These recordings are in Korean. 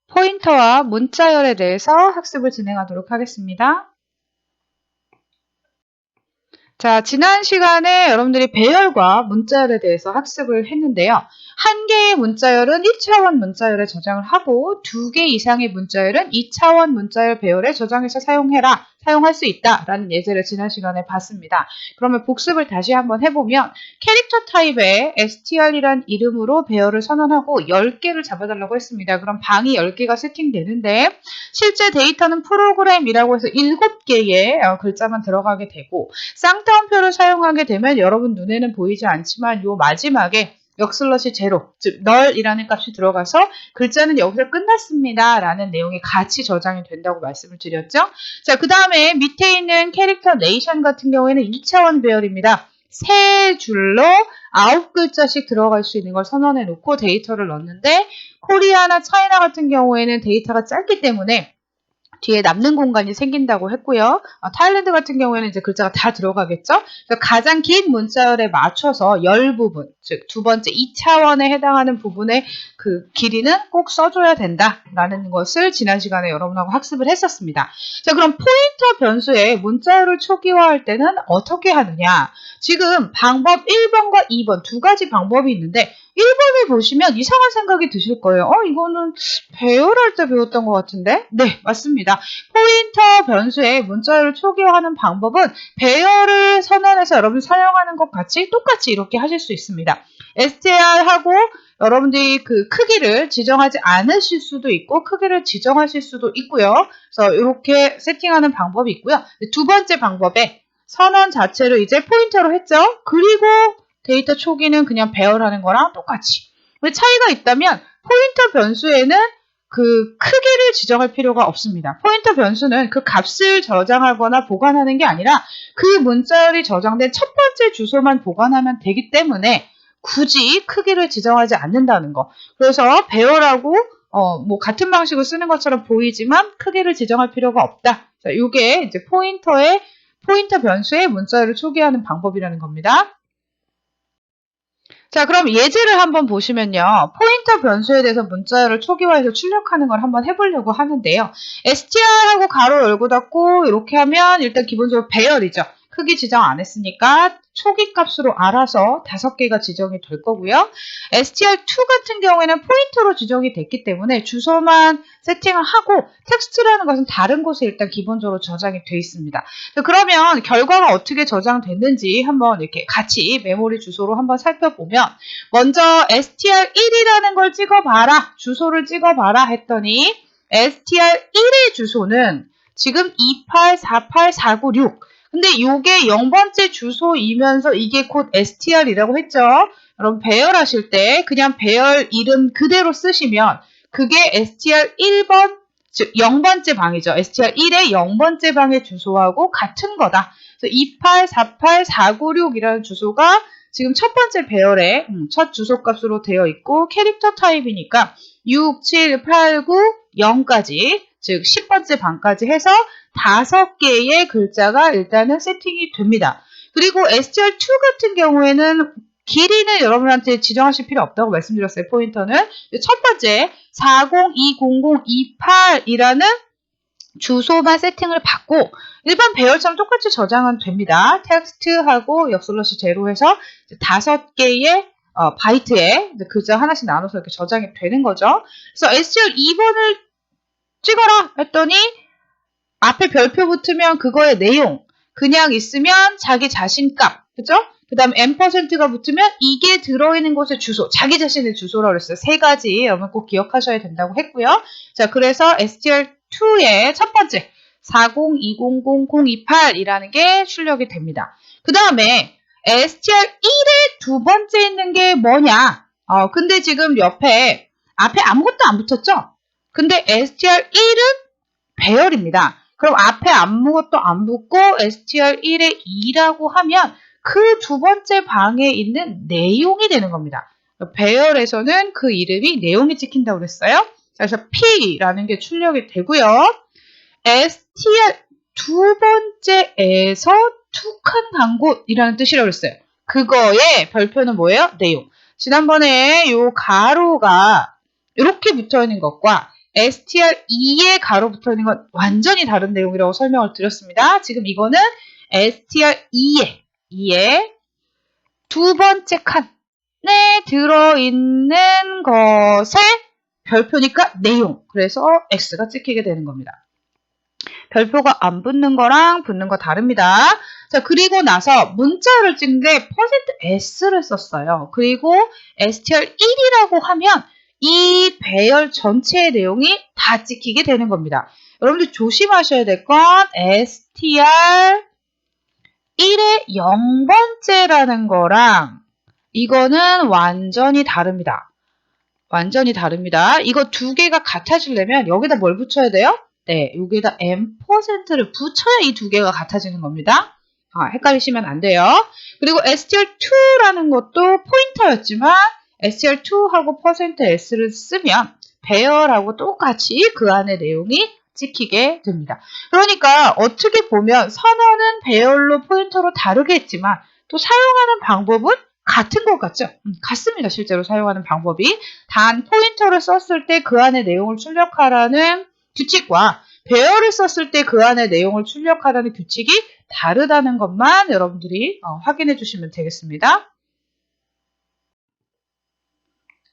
포인터와 문자열에 대해서 학습을 진행하도록 하겠습니다. 자, 지난 시간에 여러분들이 배열과 문자열에 대해서 학습을 했는데요. 한 개의 문자열은 1차원 문자열에 저장을 하고 2개 이상의 문자열은 2차원 문자열 배열에 저장해서 사용할 수 있다라는 예제를 지난 시간에 봤습니다. 그러면 복습을 다시 한번 해보면 캐릭터 타입의 str이란 이름으로 배열을 선언하고 10개를 잡아달라고 했습니다. 그럼 방이 10개가 세팅되는데 실제 데이터는 프로그램이라고 해서 7개의 글자만 들어가게 되고 쌍따옴표를 사용하게 되면 여러분 눈에는 보이지 않지만 요 마지막에 역슬러시 제로, 즉 널이라는 값이 들어가서 글자는 여기서 끝났습니다 라는 내용이 같이 저장이 된다고 말씀을 드렸죠. 자, 그 다음에 밑에 있는 캐릭터 네이션 같은 경우에는 2차원 배열입니다. 세 줄로 9글자씩 들어갈 수 있는 걸 선언해 놓고 데이터를 넣었는데 코리아나 차이나 같은 경우에는 데이터가 짧기 때문에 뒤에 남는 공간이 생긴다고 했고요. 타일랜드 같은 경우에는 이제 글자가 다 들어가겠죠. 그래서 가장 긴 문자열에 맞춰서 열 부분, 즉 두 번째 2차원에 해당하는 부분의 그 길이는 꼭 써줘야 된다라는 것을 지난 시간에 여러분하고 학습을 했었습니다. 자, 그럼 포인터 변수에 문자열을 초기화할 때는 어떻게 하느냐? 지금 방법 1번과 2번 두 가지 방법이 있는데 1번을 보시면 이상한 생각이 드실 거예요. 이거는 배열할 때 배웠던 것 같은데? 네, 맞습니다. 포인터 변수에 문자열을 초기화하는 방법은 배열을 선언해서 여러분이 사용하는 것 같이 똑같이 이렇게 하실 수 있습니다. str하고 여러분들이 그 크기를 지정하지 않으실 수도 있고 크기를 지정하실 수도 있고요. 그래서 이렇게 세팅하는 방법이 있고요. 두 번째 방법에 선언 자체를 이제 포인터로 했죠. 그리고 데이터 초기는 그냥 배열하는 거랑 똑같이. 차이가 있다면 포인터 변수에는 그 크기를 지정할 필요가 없습니다. 포인터 변수는 그 값을 저장하거나 보관하는 게 아니라 그 문자열이 저장된 첫 번째 주소만 보관하면 되기 때문에 굳이 크기를 지정하지 않는다는 거. 그래서 배열하고 뭐 같은 방식으로 쓰는 것처럼 보이지만 크기를 지정할 필요가 없다. 자, 이게 이제 포인터 변수의 문자열을 초기화하는 방법이라는 겁니다. 자, 그럼 예제를 한번 보시면요. 포인터 변수에 대해서 문자열을 초기화해서 출력하는 걸 한번 해보려고 하는데요. str하고 가로 열고 닫고 이렇게 하면 일단 기본적으로 배열이죠. 크기 지정 안 했으니까 초기 값으로 알아서 5개가 지정이 될 거고요. str2 같은 경우에는 포인터로 지정이 됐기 때문에 주소만 세팅을 하고 텍스트라는 것은 다른 곳에 일단 기본적으로 저장이 돼 있습니다. 그러면 결과가 어떻게 저장됐는지 한번 이렇게 같이 메모리 주소로 한번 살펴보면 먼저 str1이라는 걸 찍어봐라, 주소를 찍어봐라 했더니 str1의 주소는 지금 2848496 근데 이게 0번째 주소이면서 이게 곧 str이라고 했죠. 여러분 배열하실 때 그냥 배열 이름 그대로 쓰시면 그게 str1번 즉 0번째 방이죠. str1의 0번째 방의 주소하고 같은 거다. 그래서 2848496이라는 주소가 지금 첫 번째 배열의 첫 주소값으로 되어 있고 캐릭터 타입이니까 6, 7, 8, 9, 0까지 즉 10번째 방까지 해서 5개의 글자가 일단은 세팅이 됩니다. 그리고 str2 같은 경우에는 길이는 여러분한테 지정하실 필요 없다고 말씀드렸어요. 포인터는 첫 번째 402028이라는 주소만 세팅을 받고 일반 배열처럼 똑같이 저장은 됩니다. 텍스트하고 역슬러시 제로 해서 5개의 바이트에 글자 하나씩 나눠서 이렇게 저장이 되는 거죠. 그래서 str 2번을 찍어라 했더니 앞에 별표 붙으면 그거의 내용, 그냥 있으면 자기 자신값, 그죠? 그 다음에 %가 붙으면 이게 들어있는 곳의 주소, 자기 자신의 주소라고 그랬어요. 3가지 여러분 꼭 기억하셔야 된다고 했고요. 자, 그래서 str2의 첫 번째 40200028이라는 게 출력이 됩니다. 그 다음에 str1의 두 번째 있는 게 뭐냐? 근데 지금 앞에 아무것도 안 붙었죠? 근데 str1은 배열입니다. 그럼 앞에 아무것도 안 붙고 str1의 2라고 하면 그 두 번째 방에 있는 내용이 되는 겁니다. 배열에서는 그 이름이 내용이 찍힌다고 그랬어요. 그래서 P라는 게 출력이 되고요. str 두 번째에서 툭한 간 곳이라는 뜻이라고 그랬어요. 그거의 별표는 뭐예요? 내용. 지난번에 요 가로가 이렇게 붙어 있는 것과 STR2에 가로 붙어 있는 건 완전히 다른 내용이라고 설명을 드렸습니다. 지금 이거는 STR2에 두 번째 칸에 들어있는 것의 별표니까 내용. 그래서 X가 찍히게 되는 겁니다. 별표가 안 붙는 거랑 붙는 거 다릅니다. 자, 그리고 나서 문자를 찍는 게 %S를 썼어요. 그리고 STR1이라고 하면 이 배열 전체의 내용이 다 찍히게 되는 겁니다. 여러분들 조심하셔야 될 건 STR1의 0번째라는 거랑 이거는 완전히 다릅니다. 완전히 다릅니다. 이거 두 개가 같아지려면 여기다 뭘 붙여야 돼요? 네, 여기다 %를 붙여야 이 두 개가 같아지는 겁니다. 헷갈리시면 안 돼요. 그리고 STR2라는 것도 포인터였지만 STR2하고 %S를 쓰면 배열하고 똑같이 그 안에 내용이 찍히게 됩니다. 그러니까 어떻게 보면 선언은 배열로 포인터로 다르겠지만 또 사용하는 방법은 같은 것 같죠? 같습니다. 실제로 사용하는 방법이. 단 포인터를 썼을 때 그 안에 내용을 출력하라는 규칙과 배열을 썼을 때 그 안에 내용을 출력하라는 규칙이 다르다는 것만 여러분들이 확인해 주시면 되겠습니다.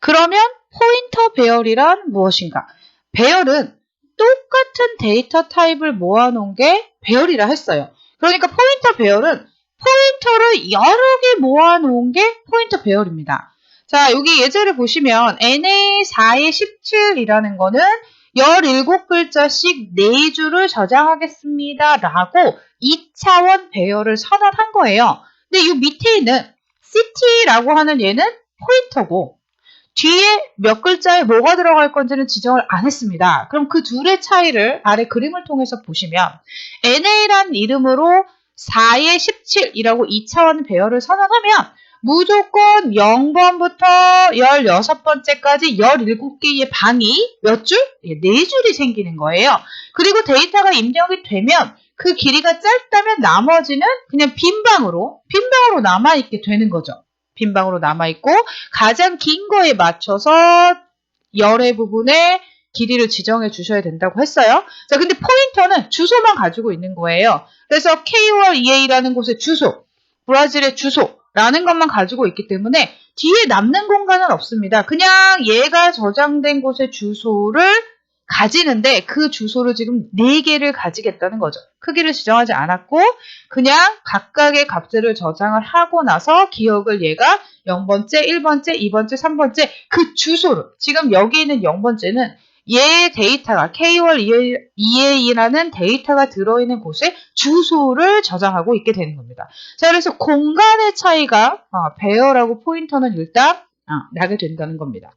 그러면 포인터 배열이란 무엇인가? 배열은 똑같은 데이터 타입을 모아놓은 게 배열이라 했어요. 그러니까 포인터 배열은 포인터를 여러 개 모아놓은 게 포인터 배열입니다. 자, 여기 예제를 보시면 NA4의 17이라는 거는 17글자씩 4줄을 저장하겠습니다. 라고 2차원 배열을 선언한 거예요. 근데 이 밑에 있는 city라고 하는 얘는 포인터고 뒤에 몇 글자에 뭐가 들어갈 건지는 지정을 안 했습니다. 그럼 그 둘의 차이를 아래 그림을 통해서 보시면 NA라는 이름으로 4의 17이라고 2차원 배열을 선언하면 무조건 0번부터 16번째까지 17개의 방이 몇 줄? 4줄이 생기는 거예요. 그리고 데이터가 입력이 되면 그 길이가 짧다면 나머지는 그냥 빈방으로 남아있게 되는 거죠. 빈방으로 남아있고 가장 긴 거에 맞춰서 열의 부분에 길이를 지정해 주셔야 된다고 했어요. 자, 근데 포인터는 주소만 가지고 있는 거예요. 그래서 K월 EA라는 곳의 주소, 브라질의 주소라는 것만 가지고 있기 때문에 뒤에 남는 공간은 없습니다. 그냥 얘가 저장된 곳의 주소를 가지는데 그 주소를 지금 4개를 가지겠다는 거죠. 크기를 지정하지 않았고 그냥 각각의 값들을 저장을 하고 나서 기억을 얘가 0번째, 1번째, 2번째, 3번째 그 주소를 지금 여기 있는 0번째는 얘 데이터가 K월 EA라는 데이터가 들어있는 곳에 주소를 저장하고 있게 되는 겁니다. 자, 그래서 공간의 차이가 배열하고 포인터는 일단 나게 된다는 겁니다.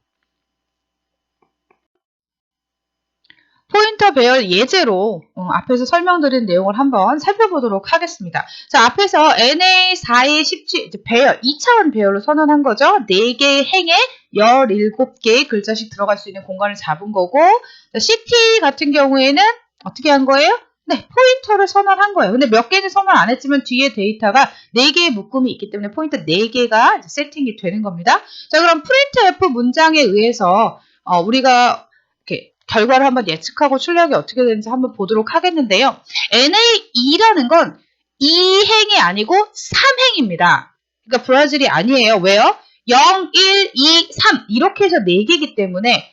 포인터 배열 예제로 앞에서 설명드린 내용을 한번 살펴보도록 하겠습니다. 자, 앞에서 NA4의 17 배열, 2차원 배열로 선언한 거죠. 4개의 행에 17개의 글자씩 들어갈 수 있는 공간을 잡은 거고 자, CT 같은 경우에는 어떻게 한 거예요? 네, 포인터를 선언한 거예요. 근데 몇 개는 선언 안 했지만 뒤에 데이터가 4개의 묶음이 있기 때문에 포인터 4개가 세팅이 되는 겁니다. 자, 그럼 printf 문장에 의해서 우리가 이렇게 결과를 한번 예측하고 출력이 어떻게 되는지 한번 보도록 하겠는데요. NA2라는 건 2행이 아니고 3행입니다. 그러니까 브라질이 아니에요. 왜요? 0, 1, 2, 3 이렇게 해서 4개이기 때문에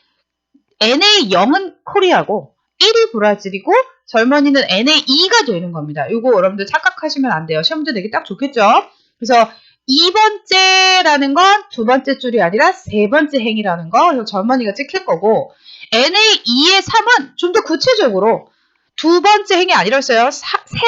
NA0은 코리아고 1이 브라질이고 젊은이는 NA2가 되는 겁니다. 이거 여러분들 착각하시면 안 돼요. 시험 문제 내기 딱 좋겠죠? 그래서 2번째라는 건 두 번째 줄이 아니라 세 번째 행이라는 거. 그래서 젊은이가 찍힐 거고 NA2의 3은 좀 더 구체적으로 두 번째 행이 아니라서요. 세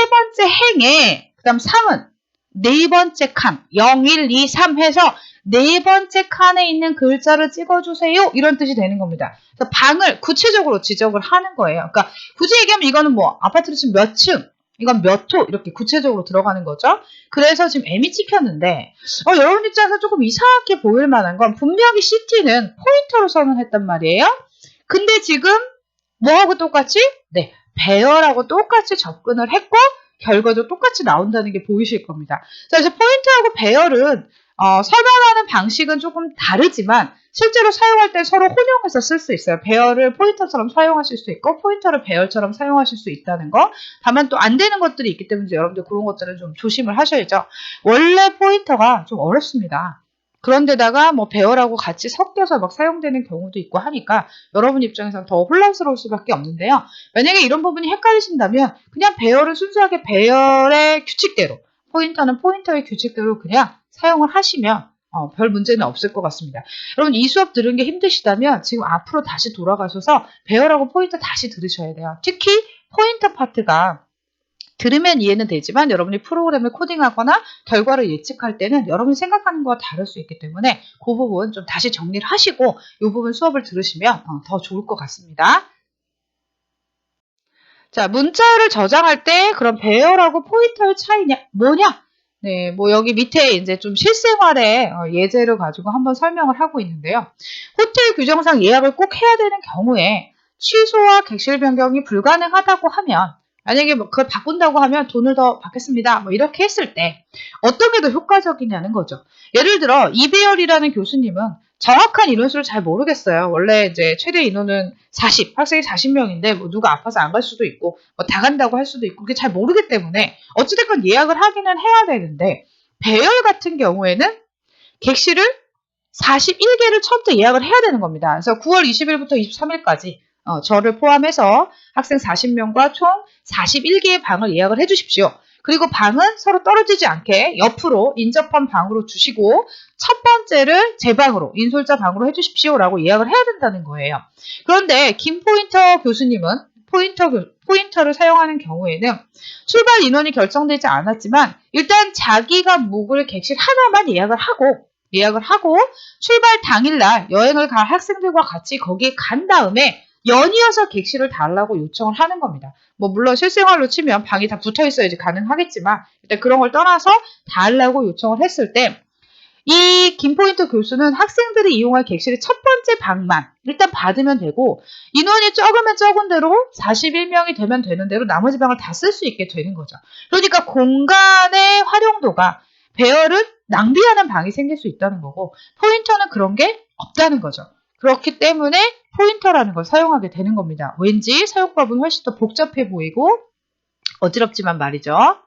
번째 행에 그 다음 3은 네 번째 칸 0, 1, 2, 3 해서 네 번째 칸에 있는 글자를 찍어주세요. 이런 뜻이 되는 겁니다. 그래서 방을 구체적으로 지적을 하는 거예요. 그러니까 굳이 얘기하면 이거는 뭐 아파트로 치면 몇 층, 이건 몇 호 이렇게 구체적으로 들어가는 거죠. 그래서 지금 M이 찍혔는데 여러분 입장에서 조금 이상하게 보일 만한 건 분명히 CT는 포인터로 선언했단 말이에요. 근데 지금 뭐하고 똑같이? 네, 배열하고 똑같이 접근을 했고 결과도 똑같이 나온다는 게 보이실 겁니다. 자, 이제 포인트하고 배열은 설명하는 방식은 조금 다르지만 실제로 사용할 때 서로 혼용해서 쓸 수 있어요. 배열을 포인터처럼 사용하실 수 있고 포인터를 배열처럼 사용하실 수 있다는 거. 다만 또 안 되는 것들이 있기 때문에 여러분들 그런 것들은 좀 조심을 하셔야죠. 원래 포인터가 좀 어렵습니다. 그런데다가 뭐 배열하고 같이 섞여서 막 사용되는 경우도 있고 하니까 여러분 입장에서는 더 혼란스러울 수밖에 없는데요. 만약에 이런 부분이 헷갈리신다면 그냥 배열은 순수하게 배열의 규칙대로, 포인터는 포인터의 규칙대로 그냥 사용을 하시면 별 문제는 없을 것 같습니다. 여러분 이 수업 들은 게 힘드시다면 지금 앞으로 다시 돌아가셔서 배열하고 포인터 다시 들으셔야 돼요. 특히 포인터 파트가 들으면 이해는 되지만 여러분이 프로그램을 코딩하거나 결과를 예측할 때는 여러분이 생각하는 거와 다를 수 있기 때문에 그 부분 좀 다시 정리를 하시고 이 부분 수업을 들으시면 더 좋을 것 같습니다. 자, 문자를 저장할 때 그럼 배열하고 포인터의 차이냐 뭐냐? 네, 뭐 여기 밑에 이제 좀 실생활의 예제를 가지고 한번 설명을 하고 있는데요. 호텔 규정상 예약을 꼭 해야 되는 경우에 취소와 객실 변경이 불가능하다고 하면 만약에 뭐 그걸 바꾼다고 하면 돈을 더 받겠습니다. 뭐 이렇게 했을 때 어떤 게 더 효과적이냐는 거죠. 예를 들어 이배열이라는 교수님은 정확한 인원수를 잘 모르겠어요. 원래 이제 최대 인원은 40, 학생이 40명인데 뭐 누가 아파서 안 갈 수도 있고 뭐 다 간다고 할 수도 있고 그게 잘 모르기 때문에 어찌됐건 예약을 하기는 해야 되는데 배열 같은 경우에는 객실을 41개를 처음부터 예약을 해야 되는 겁니다. 그래서 9월 20일부터 23일까지 저를 포함해서 학생 40명과 총 41개의 방을 예약을 해주십시오. 그리고 방은 서로 떨어지지 않게 옆으로 인접한 방으로 주시고 첫 번째를 제 방으로 인솔자 방으로 해주십시오라고 예약을 해야 된다는 거예요. 그런데 김포인터 교수님은 포인터를 사용하는 경우에는 출발 인원이 결정되지 않았지만 일단 자기가 묵을 객실 하나만 예약을 하고 출발 당일날 여행을 갈 학생들과 같이 거기에 간 다음에 연이어서 객실을 달라고 요청을 하는 겁니다. 뭐 물론 실생활로 치면 방이 다 붙어 있어야지 가능하겠지만 일단 그런 걸 떠나서 달라고 요청을 했을 때 이 김포인터 교수는 학생들이 이용할 객실의 첫 번째 방만 일단 받으면 되고 인원이 적으면 적은 대로 41명이 되면 되는 대로 나머지 방을 다 쓸 수 있게 되는 거죠. 그러니까 공간의 활용도가 배열은 낭비하는 방이 생길 수 있다는 거고 포인터는 그런 게 없다는 거죠. 그렇기 때문에 포인터라는 걸 사용하게 되는 겁니다. 왠지 사용법은 훨씬 더 복잡해 보이고 어지럽지만 말이죠.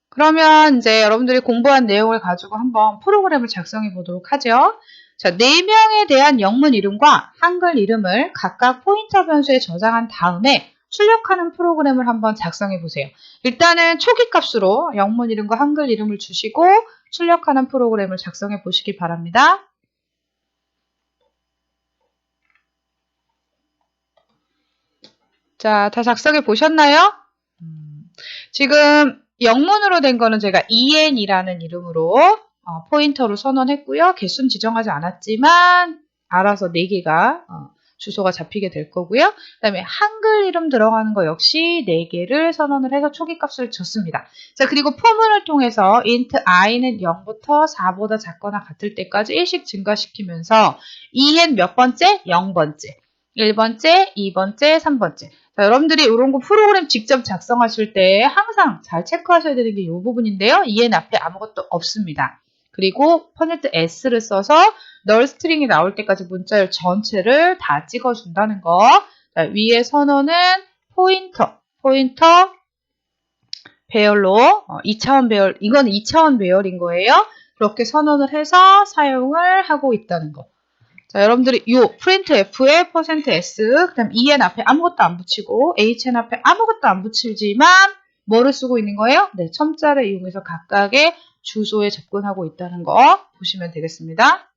그러면 이제 여러분들이 공부한 내용을 가지고 한번 프로그램을 작성해 보도록 하죠. 자, 4명에 대한 영문 이름과 한글 이름을 각각 포인터 변수에 저장한 다음에 출력하는 프로그램을 한번 작성해 보세요. 일단은 초기 값으로 영문 이름과 한글 이름을 주시고 출력하는 프로그램을 작성해 보시기 바랍니다. 자, 다 작성해 보셨나요? 지금 영문으로 된 거는 제가 en이라는 이름으로 포인터로 선언했고요. 개수는 지정하지 않았지만 알아서 4개가 주소가 잡히게 될 거고요. 그 다음에 한글 이름 들어가는 거 역시 4개를 선언을 해서 초기 값을 줬습니다. 자, 그리고 포문을 통해서 int i는 0부터 4보다 작거나 같을 때까지 1씩 증가시키면서 en 몇 번째? 0번째. 1번째, 2번째, 3번째. 자, 여러분들이 이런 거 프로그램 직접 작성하실 때 항상 잘 체크하셔야 되는 게 이 부분인데요. en 앞에 아무것도 없습니다. 그리고 %s를 써서 널 스트링이 나올 때까지 문자열 전체를 다 찍어준다는 거. 자, 위에 선언은 포인터 배열로 2차원 배열, 이건 2차원 배열인 거예요. 그렇게 선언을 해서 사용을 하고 있다는 거. 자, 여러분들이 요 printf에 %s, 그 다음 en 앞에 아무것도 안 붙이고 hn 앞에 아무것도 안 붙이지만 뭐를 쓰고 있는 거예요? 네, 첨자를 이용해서 각각의 주소에 접근하고 있다는 거 보시면 되겠습니다.